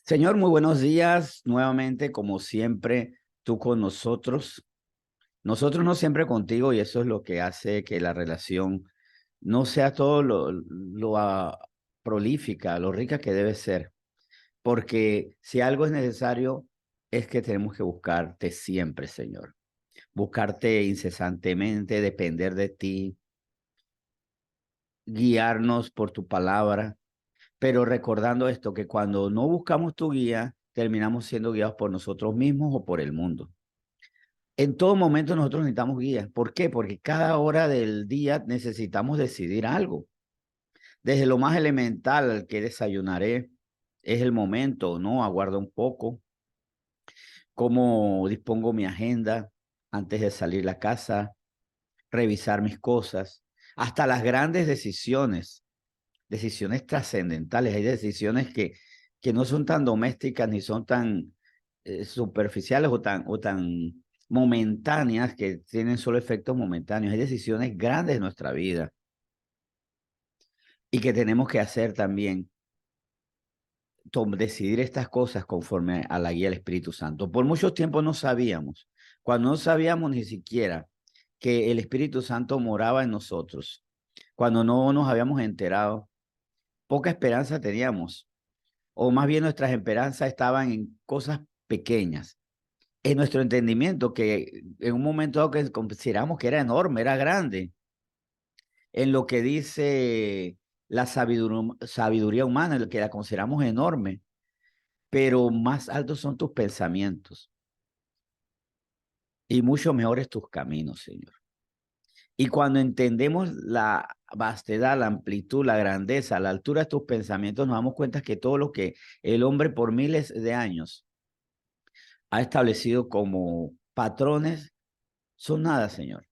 Señor, muy buenos días. Nuevamente, como siempre, tú con nosotros. Nosotros no siempre contigo y eso es lo que hace que la relación no sea todo lo prolífica, lo rica que debe ser. Porque si algo es necesario, es que tenemos que buscarte siempre, Señor. Buscarte incesantemente, depender de ti, guiarnos por tu palabra, pero recordando esto, que cuando no buscamos tu guía, terminamos siendo guiados por nosotros mismos o por el mundo. En todo momento nosotros necesitamos guía. ¿Por qué? Porque cada hora del día necesitamos decidir algo. Desde lo más elemental, que desayunaré, es el momento, ¿no? Aguardo un poco. Cómo dispongo mi agenda antes de salir a la casa, revisar mis cosas, hasta las grandes decisiones, decisiones trascendentales. Hay decisiones que no son tan domésticas ni son tan superficiales o tan momentáneas, que tienen solo efectos momentáneos. Hay decisiones grandes en nuestra vida y que tenemos que hacer también, decidir estas cosas conforme a la guía del Espíritu Santo. Por mucho tiempo no sabíamos, cuando no sabíamos ni siquiera que el Espíritu Santo moraba en nosotros, cuando no nos habíamos enterado, poca esperanza teníamos, o más bien nuestras esperanzas estaban en cosas pequeñas, en nuestro entendimiento, que en un momento dado que consideramos que era enorme, era grande, en lo que dice la sabiduría humana, en lo que la consideramos enorme, pero más altos son tus pensamientos y mucho mejores tus caminos, Señor. Y cuando entendemos la vastedad, la amplitud, la grandeza, la altura de tus pensamientos, nos damos cuenta que todo lo que el hombre por miles de años ha establecido como patrones son nada, Señor,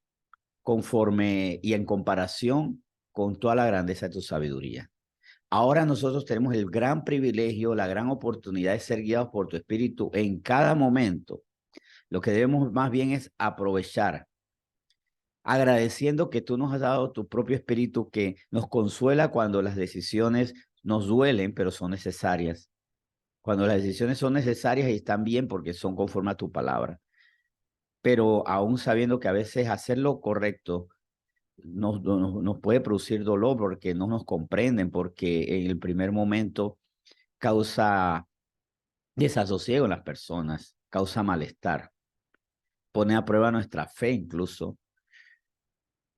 conforme y en comparación con toda la grandeza de tu sabiduría. Ahora nosotros tenemos el gran privilegio, la gran oportunidad de ser guiados por tu Espíritu en cada momento. Lo que debemos más bien es aprovechar, agradeciendo que tú nos has dado tu propio Espíritu que nos consuela cuando las decisiones nos duelen, pero son necesarias. Cuando las decisiones son necesarias y están bien porque son conforme a tu palabra. Pero aún sabiendo que a veces hacer lo correcto nos puede producir dolor porque no nos comprenden, porque en el primer momento causa desasosiego en las personas, causa malestar, pone a prueba nuestra fe incluso,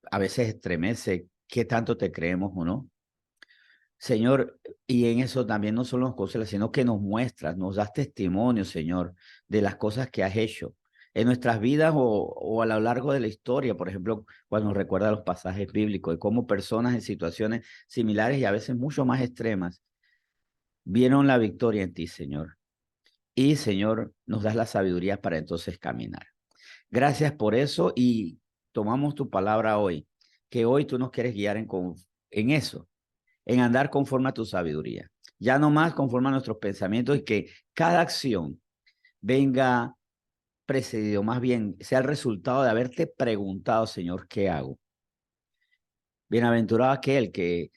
a veces estremece qué tanto te creemos o no. Señor, y en eso también no solo nos consuela, sino que nos muestras, nos das testimonio, Señor, de las cosas que has hecho en nuestras vidas o a lo largo de la historia. Por ejemplo, cuando nos recuerda los pasajes bíblicos de cómo personas en situaciones similares y a veces mucho más extremas vieron la victoria en ti, Señor. Y, Señor, nos das la sabiduría para entonces caminar. Gracias por eso y tomamos tu palabra hoy, que hoy tú nos quieres guiar en eso, en andar conforme a tu sabiduría, ya no más conforme a nuestros pensamientos, y que cada acción venga precedido, más bien sea el resultado de haberte preguntado, Señor, ¿qué hago? Bienaventurado aquel que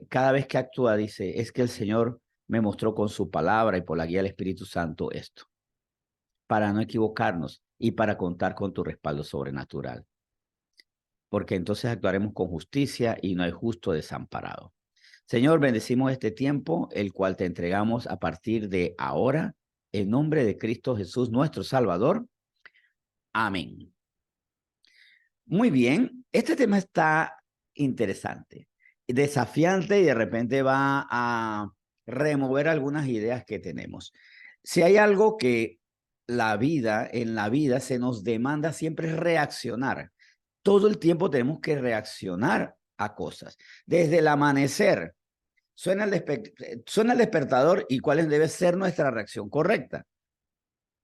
cada vez que actúa dice, es que el Señor me mostró con su palabra y por la guía del Espíritu Santo esto, para no equivocarnos y para contar con tu respaldo sobrenatural, porque entonces actuaremos con justicia y no hay justo desamparado. Señor, bendecimos este tiempo, el cual te entregamos a partir de ahora, en nombre de Cristo Jesús, nuestro Salvador. Amén. Muy bien, este tema está interesante, desafiante y de repente va a remover algunas ideas que tenemos. Si hay algo que en la vida se nos demanda siempre es reaccionar. Todo el tiempo tenemos que reaccionar a cosas. Desde el amanecer, suena el despertador y cuál debe ser nuestra reacción correcta.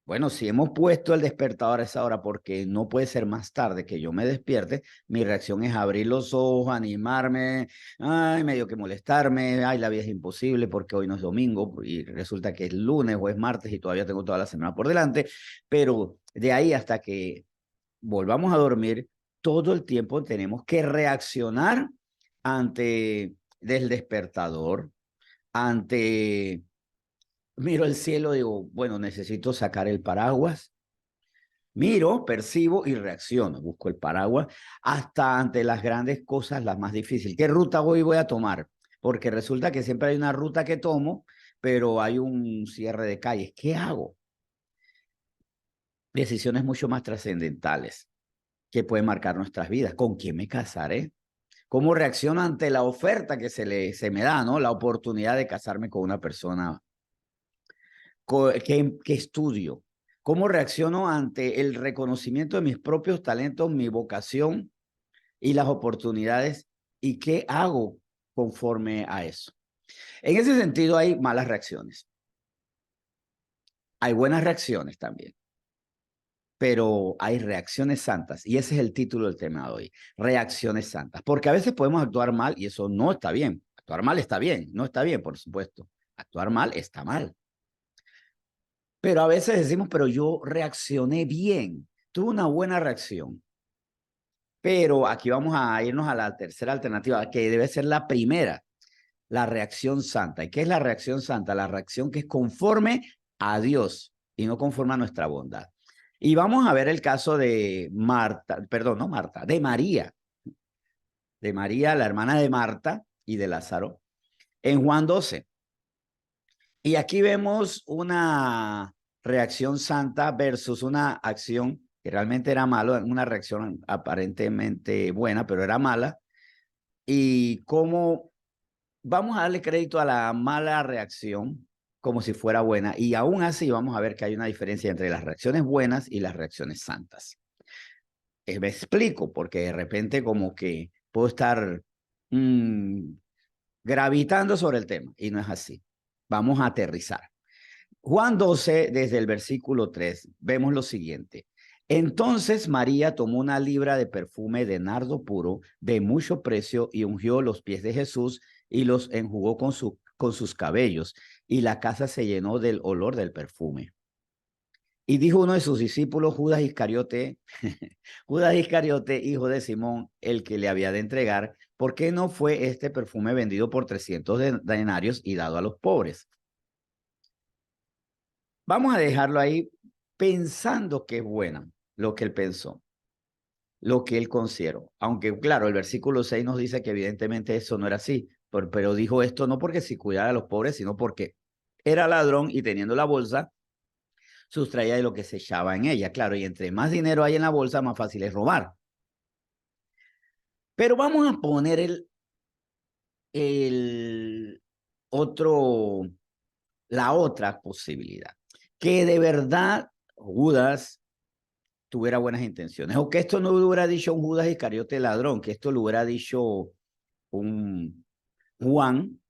Bueno, si hemos puesto el despertador a esa hora porque no puede ser más tarde que yo me despierte, mi reacción es abrir los ojos, animarme, ay, medio que molestarme, ay, la vida es imposible porque hoy no es domingo y resulta que es lunes o es martes y todavía tengo toda la semana por delante, pero de ahí hasta que volvamos a dormir, todo el tiempo tenemos que reaccionar ante el despertador, ante miro el cielo, digo, bueno, necesito sacar el paraguas. Miro, percibo y reacciono. Busco el paraguas hasta ante las grandes cosas, las más difíciles. ¿Qué ruta voy a tomar? Porque resulta que siempre hay una ruta que tomo, pero hay un cierre de calles. ¿Qué hago? Decisiones mucho más trascendentales que pueden marcar nuestras vidas. ¿Con quién me casaré? ¿Cómo reacciono ante la oferta que se me da, ¿no? La oportunidad de casarme con una persona. ¿Qué estudio? ¿Cómo reacciono ante el reconocimiento de mis propios talentos, mi vocación y las oportunidades? ¿Y qué hago conforme a eso? En ese sentido hay malas reacciones. Hay buenas reacciones también, pero hay reacciones santas. Y ese es el título del tema de hoy, reacciones santas. Porque a veces podemos actuar mal y eso no está bien. Actuar mal está bien, no está bien, por supuesto. Actuar mal está mal. Pero a veces decimos, pero yo reaccioné bien, tuve una buena reacción. Pero aquí vamos a irnos a la tercera alternativa, que debe ser la primera, la reacción santa. ¿Y qué es la reacción santa? La reacción que es conforme a Dios y no conforme a nuestra bondad. Y vamos a ver el caso de Marta, perdón, no Marta, de María, la hermana de Marta y de Lázaro, en Juan 12. Y aquí vemos una reacción santa versus una acción que realmente era malo, una reacción aparentemente buena, pero era mala. Y cómo vamos a darle crédito a la mala reacción como si fuera buena. Y aún así vamos a ver que hay una diferencia entre las reacciones buenas y las reacciones santas. Me explico, porque de repente como que puedo estar gravitando sobre el tema y no es así. Vamos a aterrizar. Juan 12, desde el versículo 3, vemos lo siguiente. Entonces María tomó una libra de perfume de nardo puro de mucho precio y ungió los pies de Jesús y los enjugó con sus cabellos, y la casa se llenó del olor del perfume. Y dijo uno de sus discípulos, Judas Iscariote, Judas Iscariote, hijo de Simón, el que le había de entregar, ¿por qué no fue este perfume vendido por 300 denarios y dado a los pobres? Vamos a dejarlo ahí pensando que es buena lo que él pensó, lo que él consideró. Aunque, claro, el versículo 6 nos dice que evidentemente eso no era así, pero dijo esto no porque si cuidara a los pobres, sino porque era ladrón y teniendo la bolsa, sustraía de lo que se echaba en ella. Claro, y entre más dinero hay en la bolsa, más fácil es robar. Pero vamos a poner el otro, la otra posibilidad, que de verdad Judas tuviera buenas intenciones, o que esto no lo hubiera dicho un Judas Iscariote ladrón, que esto lo hubiera dicho un Juan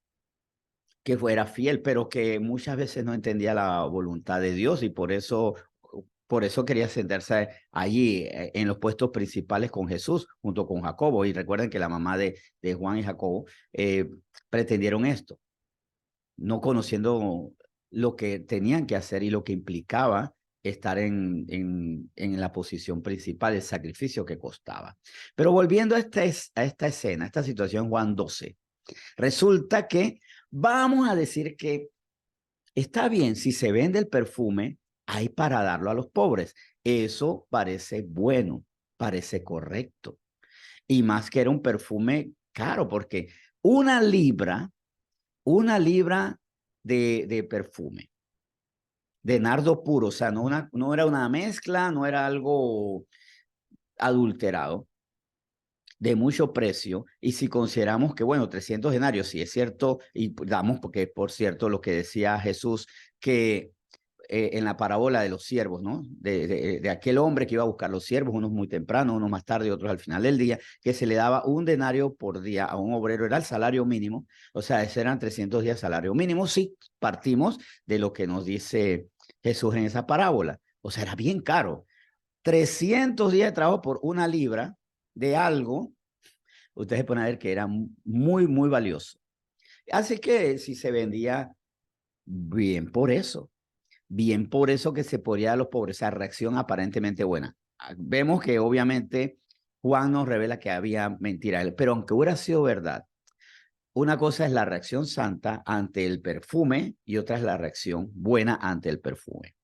que fuera fiel, pero que muchas veces no entendía la voluntad de Dios y por eso quería sentarse allí en los puestos principales con Jesús, junto con Jacobo. Y recuerden que la mamá de Juan y Jacobo pretendieron esto, no conociendo lo que tenían que hacer y lo que implicaba estar en la posición principal, el sacrificio que costaba. Pero volviendo a esta escena, a esta situación, Juan 12, resulta que vamos a decir que está bien, si se vende el perfume, hay para darlo a los pobres. Eso parece bueno, parece correcto. Y más que era un perfume caro, porque una libra, una libra de perfume, de nardo puro, o sea, no era una mezcla, no era algo adulterado, de mucho precio, y si consideramos que, bueno, 300 denarios, si es cierto, y damos, porque por cierto, lo que decía Jesús, que en la parábola de los siervos, ¿no? De aquel hombre que iba a buscar los siervos, unos muy temprano, unos más tarde, otros al final del día, que se le daba un denario por día a un obrero, era el salario mínimo, o sea, ese eran 300 días salario mínimo, si partimos de lo que nos dice Jesús en esa parábola, o sea, era bien caro. 300 días de trabajo por una libra de algo, ustedes se pueden ver que era muy, muy valioso. Así que si se vendía bien por eso que se podía a los pobres, esa reacción aparentemente buena. Vemos que obviamente Juan nos revela que había mentira, pero aunque hubiera sido verdad, Una cosa es la reacción santa ante el perfume y otra es la reacción buena ante el perfume.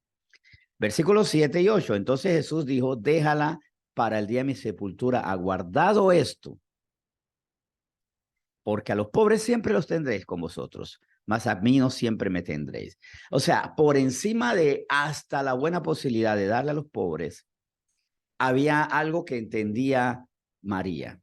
Versículos 7 y 8. Entonces Jesús dijo, déjala para el día de mi sepultura, aguardado esto, porque a los pobres siempre los tendréis con vosotros, mas a mí no siempre me tendréis. O sea, por encima de hasta la buena posibilidad de darle a los pobres, había algo que entendía María.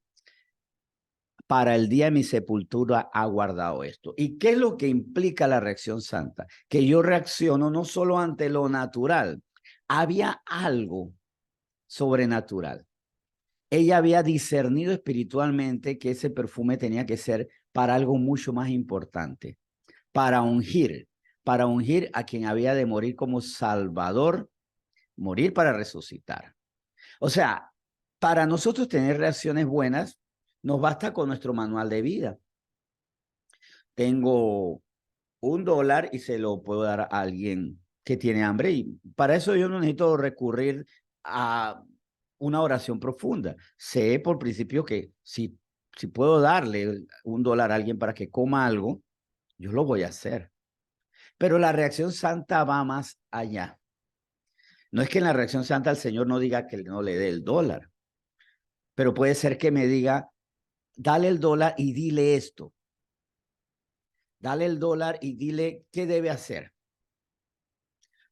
Para el día de mi sepultura ha guardado esto. ¿Y qué es lo que implica la reacción santa? Que yo reacciono no solo ante lo natural, había algo sobrenatural. Ella había discernido espiritualmente que ese perfume tenía que ser para algo mucho más importante, para ungir a quien había de morir como Salvador, morir para resucitar. O sea, para nosotros tener reacciones buenas, nos basta con nuestro manual de vida. Tengo $1 y se lo puedo dar a alguien que tiene hambre y para eso yo no necesito recurrir a una oración profunda. Sé por principio que si puedo darle $1 a alguien para que coma algo, yo lo voy a hacer. Pero la reacción santa va más allá. No es que en la reacción santa el Señor no diga que no le dé el dólar, pero puede ser que me diga, dale el dólar y dile esto. Dale el dólar y dile qué debe hacer.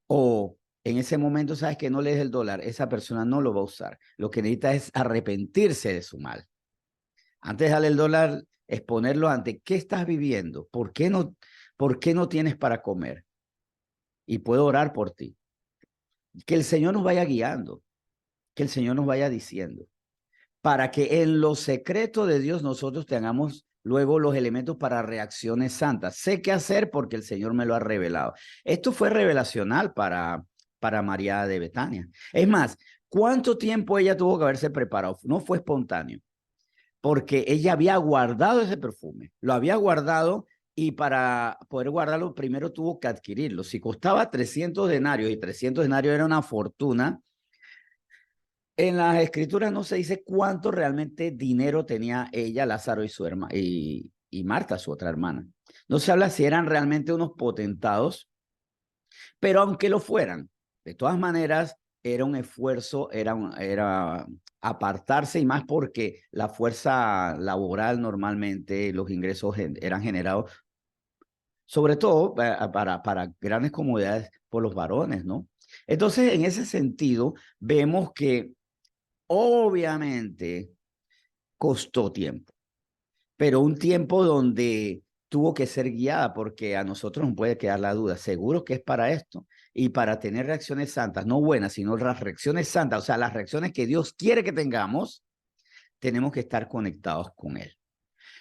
O en ese momento sabes que no le des el dólar, esa persona no lo va a usar. Lo que necesita es arrepentirse de su mal. Antes de darle el dólar, exponerlo ante qué estás viviendo, por qué no tienes para comer. Y puedo orar por ti. Que el Señor nos vaya guiando, que el Señor nos vaya diciendo, para que en lo secreto de Dios nosotros tengamos luego los elementos para reacciones santas. Sé qué hacer porque el Señor me lo ha revelado. Esto fue revelacional para María de Betania. Es más, ¿cuánto tiempo ella tuvo que haberse preparado? No fue espontáneo, porque ella había guardado ese perfume, lo había guardado y para poder guardarlo primero tuvo que adquirirlo. Si costaba 300 denarios y 300 denarios era una fortuna, en las escrituras no se dice cuánto realmente dinero tenía ella, Lázaro y su hermana, y Marta, su otra hermana. No se habla si eran realmente unos potentados, pero aunque lo fueran, de todas maneras era un esfuerzo, era apartarse y más porque la fuerza laboral normalmente, los ingresos eran generados, sobre todo para grandes comodidades por los varones, ¿no? Entonces, en ese sentido, vemos que obviamente costó tiempo, pero un tiempo donde tuvo que ser guiada porque a nosotros nos puede quedar la duda, seguro que es para esto y para tener reacciones santas, no buenas, sino las reacciones santas, o sea, las reacciones que Dios quiere que tengamos, tenemos que estar conectados con Él.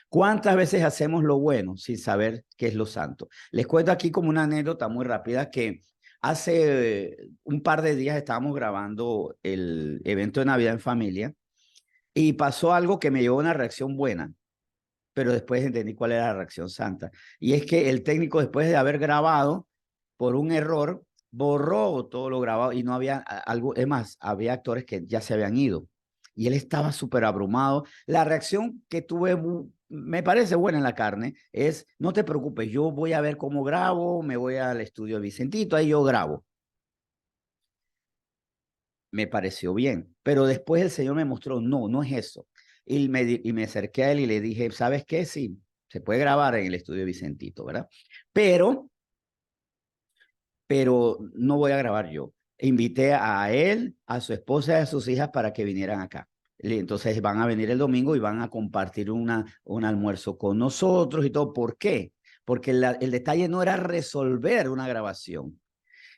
¿Cuántas veces hacemos lo bueno sin saber qué es lo santo? Les cuento aquí como una anécdota muy rápida que hace un par de días estábamos grabando el evento de Navidad en familia y pasó algo que me llevó a una reacción buena, pero después entendí cuál era la reacción santa. Y es que el técnico, después de haber grabado por un error, borró todo lo grabado y no había algo, es más, había actores que ya se habían ido. Y él estaba súper abrumado. La reacción que tuve, me parece buena en la carne, es, no te preocupes, yo voy a ver cómo grabo, me voy al estudio de Vicentito, ahí yo grabo. Me pareció bien, pero después el Señor me mostró, no, no es eso. Y me acerqué a él y le dije, ¿sabes qué? Sí, se puede grabar en el estudio de Vicentito, ¿verdad? Pero, pero no voy a grabar yo. Invité a él, a su esposa y a sus hijas para que vinieran acá. Entonces van a venir el domingo y van a compartir un almuerzo con nosotros y todo. ¿Por qué? Porque el detalle no era resolver una grabación,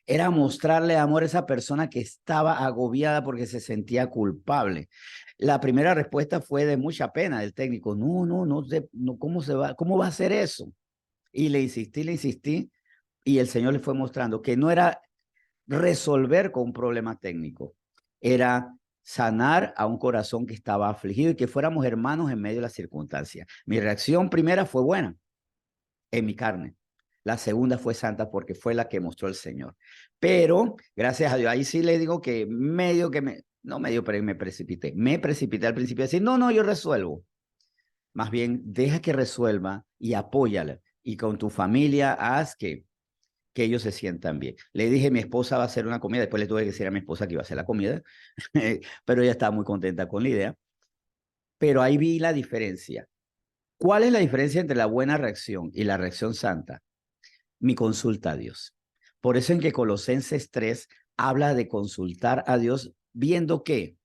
era mostrarle amor a esa persona que estaba agobiada porque se sentía culpable. La primera respuesta fue de mucha pena del técnico. No, no, no, no, ¿cómo va a hacer eso? Y le insistí, y el Señor le fue mostrando que no era resolver con un problema técnico, era sanar a un corazón que estaba afligido y que fuéramos hermanos en medio de las circunstancias. Mi reacción primera fue buena en mi carne. La segunda fue santa porque fue la que mostró el Señor. Pero, gracias a Dios, ahí sí le digo que no medio, pero me precipité. Me precipité al principio a decir, no, no, yo resuelvo. Más bien, deja que resuelva y apóyala. Y con tu familia haz que ellos se sientan bien. Le dije, mi esposa va a hacer una comida, después le tuve que decir a mi esposa que iba a hacer la comida, pero ella estaba muy contenta con la idea. Pero ahí vi la diferencia. ¿Cuál es la diferencia entre la buena reacción y la reacción santa? Mi consulta a Dios. Por eso en que Colosenses 3 habla de consultar a Dios viendo qué,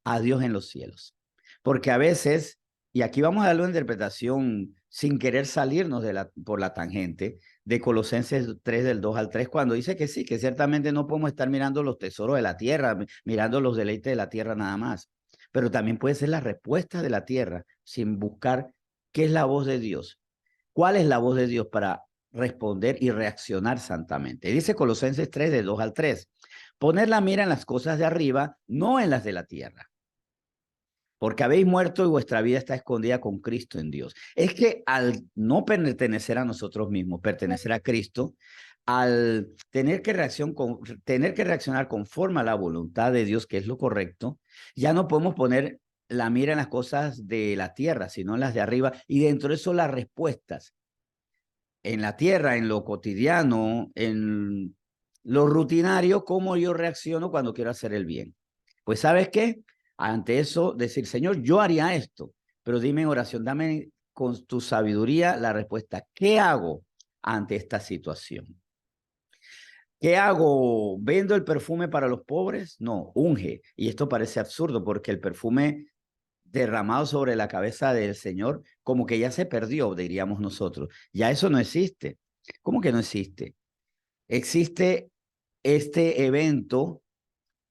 a Dios en los cielos. Porque a veces, y aquí vamos a darle una interpretación sin querer salirnos por la tangente, de Colosenses 3 del 2 al 3, cuando dice que sí, que ciertamente no podemos estar mirando los tesoros de la tierra, mirando los deleites de la tierra nada más, pero también puede ser la respuesta de la tierra sin buscar qué es la voz de Dios. ¿Cuál es la voz de Dios para responder y reaccionar santamente? Dice Colosenses 3 de 2 al 3, poner la mira en las cosas de arriba, no en las de la tierra, porque habéis muerto y vuestra vida está escondida con Cristo en Dios. Es que al no pertenecer a nosotros mismos, pertenecer a Cristo, al tener que reaccionar conforme a la voluntad de Dios, que es lo correcto, ya no podemos poner la mira en las cosas de la tierra, sino en las de arriba, y dentro de eso las respuestas. En la tierra, en lo cotidiano, en lo rutinario, cómo yo reacciono cuando quiero hacer el bien. Pues ¿sabes qué? Ante eso, decir, Señor, yo haría esto, pero dime en oración, dame con tu sabiduría la respuesta. ¿Qué hago ante esta situación? ¿Qué hago? ¿Vendo el perfume para los pobres? No, unge. Y esto parece absurdo porque el perfume derramado sobre la cabeza del Señor, como que ya se perdió, diríamos nosotros. Ya eso no existe. ¿Cómo que no existe? Existe este evento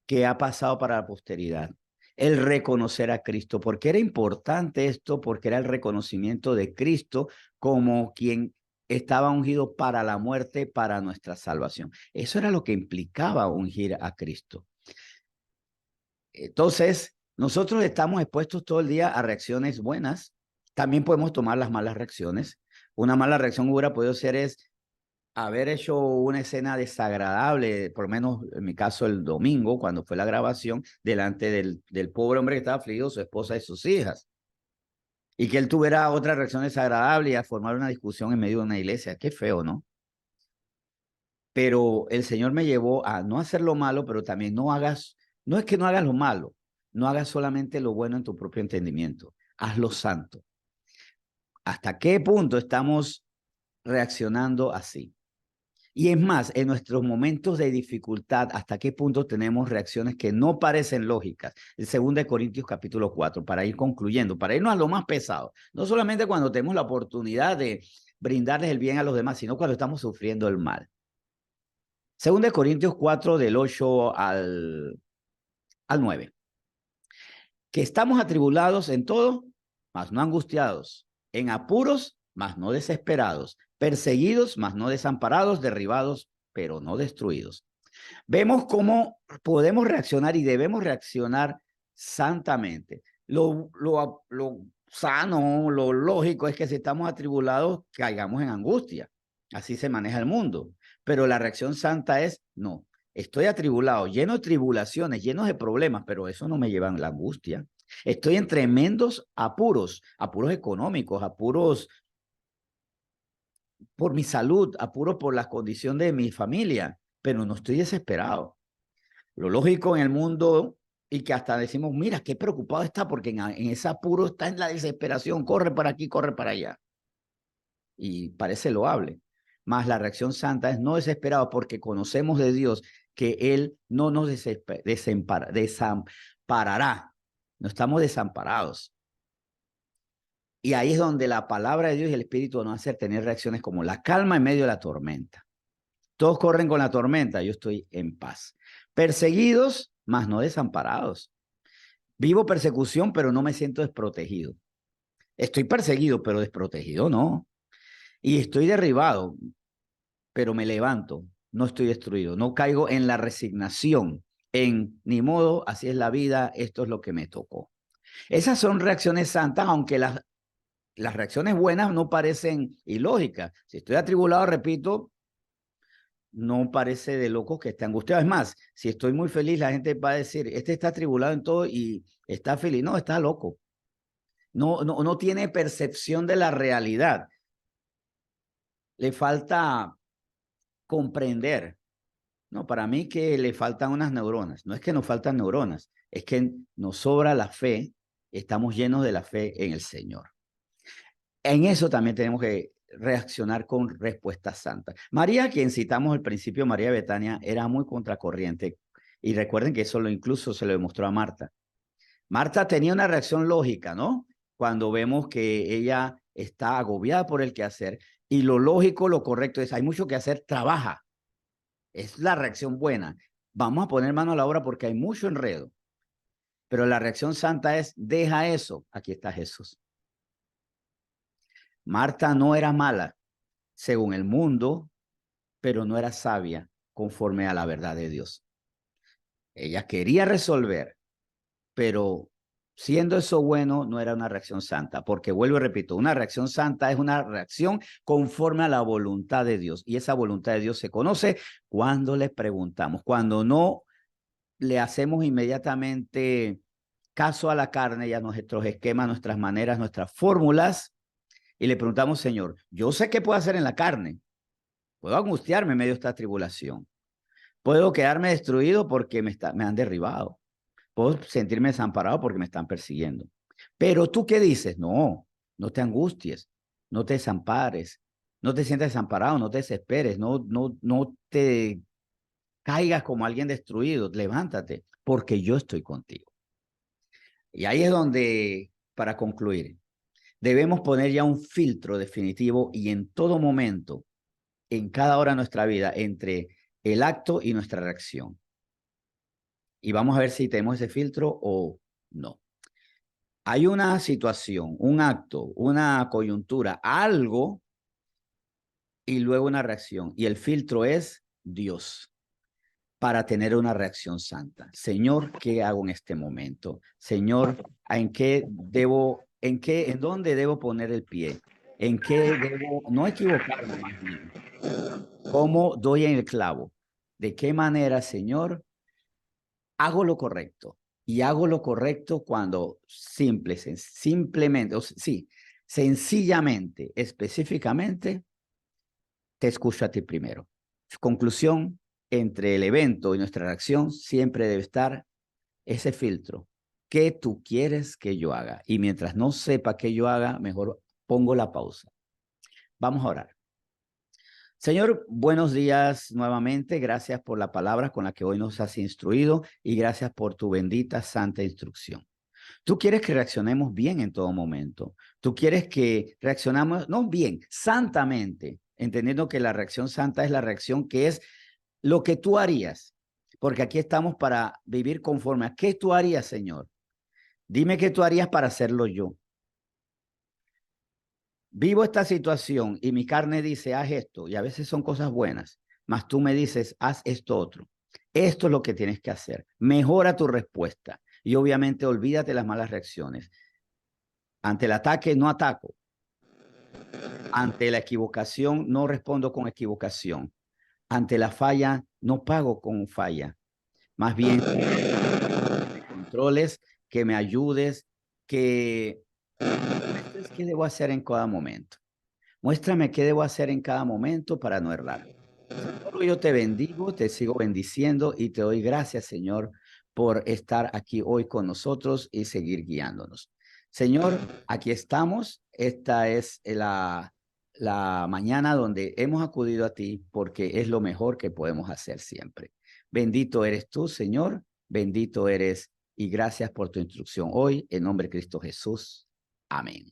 que ha pasado para la posteridad. El reconocer a Cristo. ¿Por qué era importante esto? Porque era el reconocimiento de Cristo como quien estaba ungido para la muerte, para nuestra salvación. Eso era lo que implicaba ungir a Cristo. Entonces, nosotros estamos expuestos todo el día a reacciones buenas. También podemos tomar las malas reacciones. Una mala reacción hubiera podido ser es haber hecho una escena desagradable, por lo menos en mi caso el domingo, cuando fue la grabación, delante del pobre hombre que estaba afligido, su esposa y sus hijas. Y que él tuviera otra reacción desagradable y a formar una discusión en medio de una iglesia. Qué feo, ¿no? Pero el Señor me llevó a no hacer lo malo, pero también no es que no hagas lo malo, no hagas solamente lo bueno en tu propio entendimiento, hazlo santo. ¿Hasta qué punto estamos reaccionando así? Y es más, en nuestros momentos de dificultad, ¿hasta qué punto tenemos reacciones que no parecen lógicas? El 2 Corintios capítulo 4, para ir concluyendo, para irnos a lo más pesado. No solamente cuando tenemos la oportunidad de brindarles el bien a los demás, sino cuando estamos sufriendo el mal. 2 Corintios 4, del 8 al 9. Que estamos atribulados en todo, mas no angustiados, en apuros, mas no desesperados, perseguidos, mas no desamparados, derribados, pero no destruidos. Vemos cómo podemos reaccionar y debemos reaccionar santamente. Lo sano, lo lógico es que si estamos atribulados, caigamos en angustia. Así se maneja el mundo. Pero la reacción santa es, no, estoy atribulado, lleno de tribulaciones, lleno de problemas, pero eso no me lleva a la angustia. Estoy en tremendos apuros, apuros económicos, apuros por mi salud, apuros por la condición de mi familia, pero no estoy desesperado. Lo lógico en el mundo y que hasta decimos, mira, qué preocupado está porque en ese apuro está en la desesperación, corre para aquí, corre para allá. Y parece loable. Más la reacción santa es no desesperado porque conocemos de Dios que Él no nos desamparará. No estamos desamparados. Y ahí es donde la palabra de Dios y el Espíritu nos hace tener reacciones como la calma en medio de la tormenta. Todos corren con la tormenta, yo estoy en paz. Perseguidos, mas no desamparados. Vivo persecución, pero no me siento desprotegido. Estoy perseguido, pero desprotegido no. Y estoy derribado, pero me levanto. No estoy destruido. No caigo en la resignación, en ni modo, así es la vida, esto es lo que me tocó. Esas son reacciones santas, aunque las reacciones buenas no parecen ilógicas. Si estoy atribulado, repito, no parece de locos que esté angustiado. Es más, si estoy muy feliz, la gente va a decir, este está atribulado en todo y está feliz. No, está loco. No tiene percepción de la realidad. le falta comprender. No, para mí que le faltan unas neuronas. No es que nos faltan neuronas, es que nos sobra la fe. Estamos llenos de la fe en el Señor. En eso también tenemos que reaccionar con respuestas santas. María, quien citamos al principio, María de Betania, era muy contracorriente. Y recuerden que eso incluso se lo demostró a Marta. Marta tenía una reacción lógica, ¿no? Cuando vemos que ella está agobiada por el quehacer y lo lógico, lo correcto es, hay mucho que hacer, trabaja. Es la reacción buena. Vamos a poner mano a la obra porque hay mucho enredo. Pero la reacción santa es, deja eso. Aquí está Jesús. Marta no era mala, según el mundo, pero no era sabia conforme a la verdad de Dios. Ella quería resolver, pero siendo eso bueno, no era una reacción santa, porque vuelvo y repito, una reacción santa es una reacción conforme a la voluntad de Dios, y esa voluntad de Dios se conoce cuando le preguntamos, cuando no le hacemos inmediatamente caso a la carne y a nuestros esquemas, nuestras maneras, nuestras fórmulas, y le preguntamos, Señor, yo sé qué puedo hacer en la carne, puedo angustiarme en medio de esta tribulación, puedo quedarme destruido porque me han derribado, puedo sentirme desamparado porque me están persiguiendo. Pero tú qué dices, no, no te angusties, no te desampares, no te sientas desamparado, no te desesperes, no te caigas como alguien destruido, levántate, porque yo estoy contigo. Y ahí es donde, para concluir, debemos poner ya un filtro definitivo y en todo momento, en cada hora de nuestra vida, entre el acto y nuestra reacción. Y vamos a ver si tenemos ese filtro o no. Hay una situación, un acto, una coyuntura, algo y luego una reacción. Y el filtro es Dios para tener una reacción santa. Señor, ¿qué hago en este momento? Señor, en dónde debo poner el pie? ¿En qué debo no equivocarme más bien? ¿Cómo doy en el clavo? ¿De qué manera, Señor, hago lo correcto? Y hago lo correcto cuando simplemente, sencillamente, específicamente, te escucho a ti primero. Conclusión, entre el evento y nuestra reacción siempre debe estar ese filtro. ¿Qué tú quieres que yo haga? Y mientras no sepa qué yo haga, mejor pongo la pausa. Vamos a orar. Señor, buenos días nuevamente. Gracias por la palabra con la que hoy nos has instruido y gracias por tu bendita santa instrucción. Tú quieres que reaccionemos bien en todo momento. Tú quieres que reaccionamos, no bien, santamente, entendiendo que la reacción santa es la reacción que es lo que tú harías, porque aquí estamos para vivir conforme a qué tú harías, Señor. Dime qué tú harías para hacerlo yo. Vivo esta situación y mi carne dice, haz esto, y a veces son cosas buenas, mas tú me dices, haz esto otro. Esto es lo que tienes que hacer. Mejora tu respuesta y obviamente olvídate las malas reacciones. Ante el ataque no ataco. Ante la equivocación no respondo con equivocación. Ante la falla no pago con falla. Más bien, controles, que me ayudes, que muestres qué debo hacer en cada momento. Muéstrame qué debo hacer en cada momento para no errar. Señor, yo te bendigo, te sigo bendiciendo y te doy gracias, Señor, por estar aquí hoy con nosotros y seguir guiándonos. Señor, aquí estamos. Esta es la mañana donde hemos acudido a ti porque es lo mejor que podemos hacer siempre. Bendito eres tú, Señor. Bendito eres y gracias por tu instrucción hoy. En nombre de Cristo Jesús. Amén.